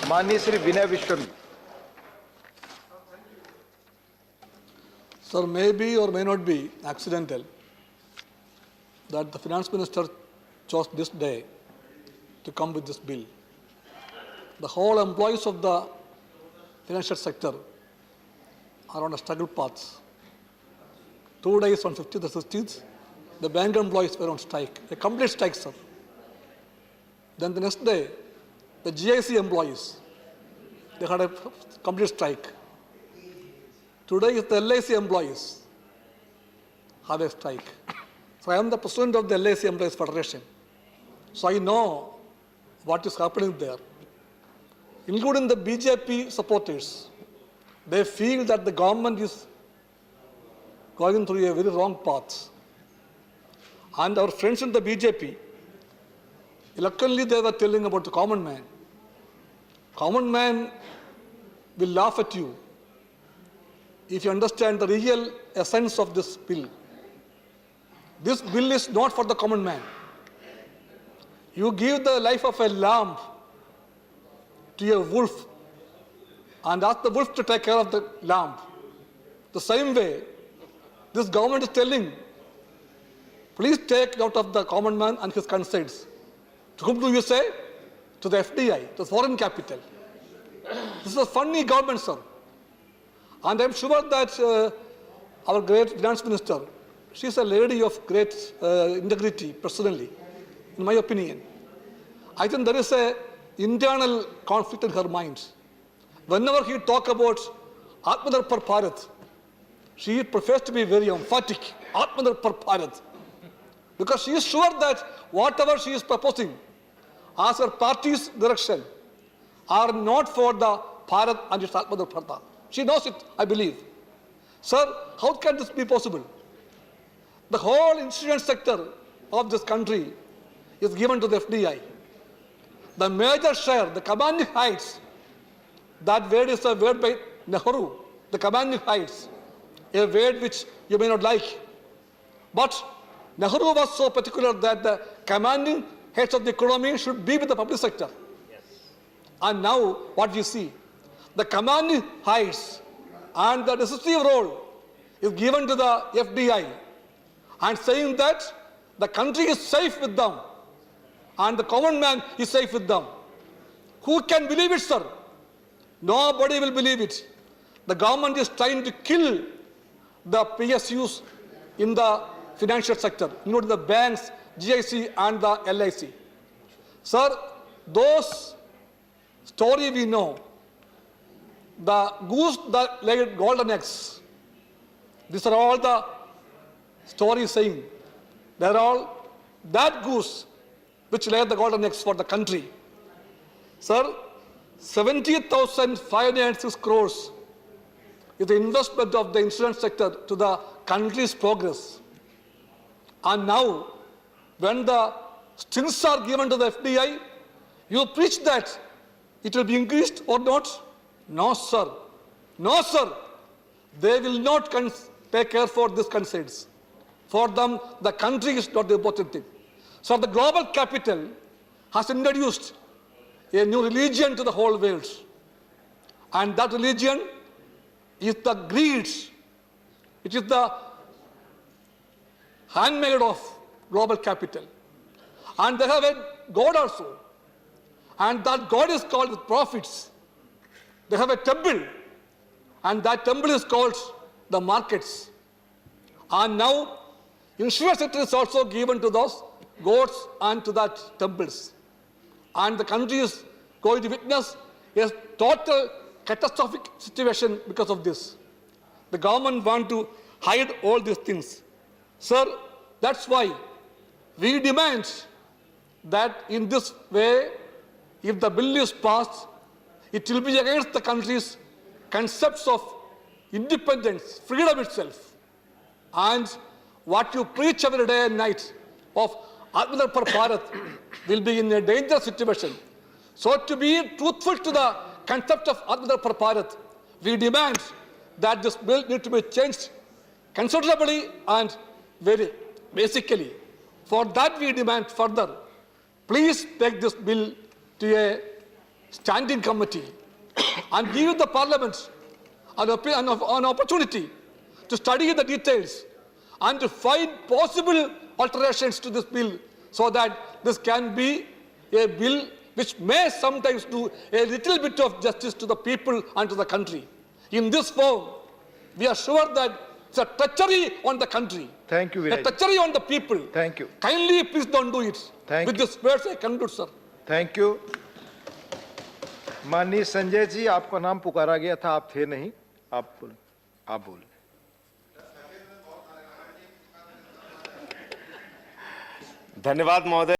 माननीय श्री विनय विश्वम। Sir, may be or may not be accidental that the finance minister chose this day to come with this bill. The whole employees of the financial sector are on a struggle path. 2 days on 15th and 16th, the bank employees were on strike, a complete strike, sir. Then the next day, the GIC employees, they had a complete strike. Today is the LIC employees have a strike. So I am the president of the LIC Employees Federation. So I know what is happening there. Including the BJP supporters, they feel that the government is going through a very wrong path. And our friends in the BJP, eloquently they were telling about the common man. Common man will laugh at you if you understand the real essence of this bill. This bill is not for the common man. You give the life of a lamb to a wolf and ask the wolf to take care of the lamb. The same way, this government is telling, please take out of the common man and his concerns. To whom do you say? To the FDI, to the foreign capital. This is a funny government, sir. And I'm sure that our great finance minister, she's a lady of great integrity personally, in my opinion. I think there is an internal conflict in her mind. Whenever he talks about Atmanirbhar Bharat, she prefers to be very emphatic, Atmanirbhar Bharat, because she is sure that whatever she is proposing as her party's direction are not for the Bharat and its Atmanirbharta. She knows it, I believe. Sir, how can this be possible? The whole insurance sector of this country is given to the FDI. The major share, the commanding heights, that word is a word by Nehru, the commanding heights, a word which you may not like. But Nehru was so particular that the commanding heads of the economy should be with the public sector. Yes. And now what you see, the commanding heights and the decisive role is given to the FDI and saying that the country is safe with them and the common man is safe with them. Who can believe it, sir? Nobody will believe it. The government is trying to kill the PSUs in the financial sector, including the banks, GIC and the LIC. Sir, those story we know, the goose that laid golden eggs, these are all the stories saying, they are all that goose which laid the golden eggs for the country. Sir, 70,506 crores is the investment of the insurance sector to the country's progress. And now, when the strings are given to the FDI, you preach that it will be increased or not? No, sir. No, sir. They will not take care for these concerns. For them, the country is not the important thing. So the global capital has introduced a new religion to the whole world. And that religion is the greed. It is the handmaid of global capital. And they have a God also. And that God is called with profits. They have a temple. And that temple is called the markets. And now, insurance sector is also given to those gods and to that temples. And the country is going to witness a total catastrophic situation because of this. The government wants to hide all these things. Sir, that's why we demand that in this way, if the bill is passed, it will be against the country's concepts of independence, freedom itself. And what you preach every day and night of Atmanirbhar Bharat will be in a dangerous situation. So to be truthful to the concept of Atmanirbhar Bharat, we demand that this bill needs to be changed considerably and very basically. For that we demand further, please take this bill to a standing committee and give the parliament an opportunity to study the details and to find possible alterations to this bill so that this can be a bill which may sometimes do a little bit of justice to the people and to the country. In this form, we are sure that it's a treachery on the country. Thank you, A Viraj. treachery on the people. Thank you. Kindly please don't do it. Thank With you. this words I conclude, sir. Thank you. माननीय संजय जी, आपका नाम पुकारा गया था, आप थे नहीं, आप बोल। धन्यवाद महोदय।